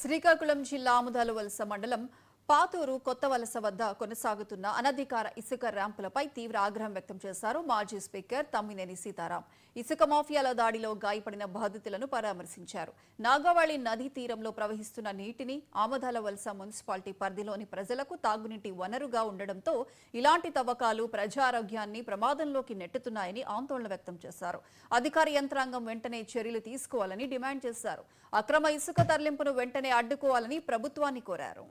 శ్రీకాకుళం జిల్లా ఆముదాలవలస మండలం పాతూరు కొత్త వలస వద్ద కొనసాగుతున్న అనధికార ఇసుక ర్యాంపులపై తీవ్ర ఆగ్రహం వ్యక్తం చేశారు మాజీ స్పీకర్ తమ్మినేని సీతారాం. ఇసుక మాఫియాల దాడిలో గాయపడిన బాధితులను పరామర్శించారు. నాగావళి నదీ తీరంలో ప్రవహిస్తున్న నీటిని ఆముదాలవలస మున్సిపాలిటీ పరిధిలోని ప్రజలకు తాగునీటి వనరుగా ఉండడంతో ఇలాంటి తవ్వకాలు ప్రజారోగ్యాన్ని ప్రమాదంలోకి నెట్టుతున్నాయని ఆందోళన వ్యక్తం చేశారు. అధికార యంత్రాంగం వెంటనే చర్యలు తీసుకోవాలని డిమాండ్ చేశారు. అక్రమ ఇసుక తరలింపును వెంటనే అడ్డుకోవాలని ప్రభుత్వాన్ని కోరారు.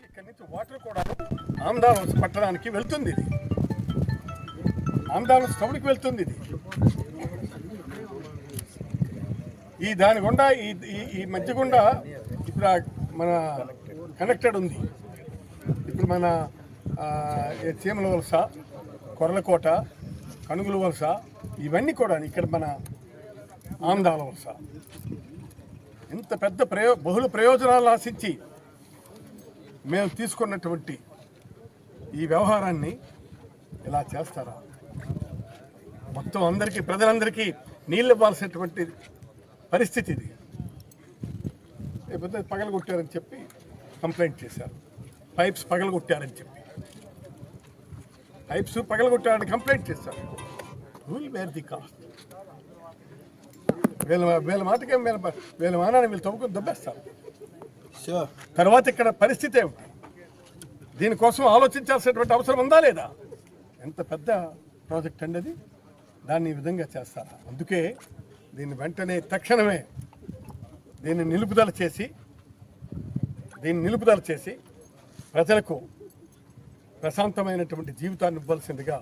ఇక్కడి నుంచి వాటర్ కూడా ఆమదావలస పట్టణానికి వెళ్తుంది. ఇది ఆమదావలస టౌన్కి వెళ్తుంది. ఈ దాని గుండా ఈ మధ్య గుండా ఇప్పుడు మన కనెక్టెడ్ ఉంది. ఇప్పుడు మన చీమల వలస, కొర్లకోట, కనుగుల వలస ఇవన్నీ కూడా ఇక్కడ మన ఆమదాల వలస. ఇంత పెద్ద బహుళ ప్రయోజనాలు ఆశించి మేము తీసుకున్నటువంటి ఈ వ్యవహారాన్ని ఇలా చేస్తారా? మొత్తం అందరికీ ప్రజలందరికీ నీళ్ళు ఇవ్వాల్సినటువంటి పరిస్థితి ఇది. లేకపోతే పగలగొట్టారని చెప్పి కంప్లైంట్ చేశారు. పైప్స్ పగలగొట్టారని చెప్పి పగలగొట్టారని కంప్లైంట్ చేశారు. Will bear the cost. వీళ్ళ మాటకేం వీళ్ళ మానాన్ని వీళ్ళు తవ్వుకొని దొబ్బేస్తారు. తర్వాత ఇక్కడ పరిస్థితి ఏమిటి? దీనికోసం ఆలోచించాల్సినటువంటి అవసరం ఉందా లేదా? ఎంత పెద్ద ప్రాజెక్ట్ అండి అది. దాన్ని ఈ విధంగా చేస్తారా? అందుకే దీన్ని వెంటనే తక్షణమే దీన్ని నిలుపుదల చేసి ప్రజలకు ప్రశాంతమైనటువంటి జీవితాన్ని ఇవ్వాల్సిందిగా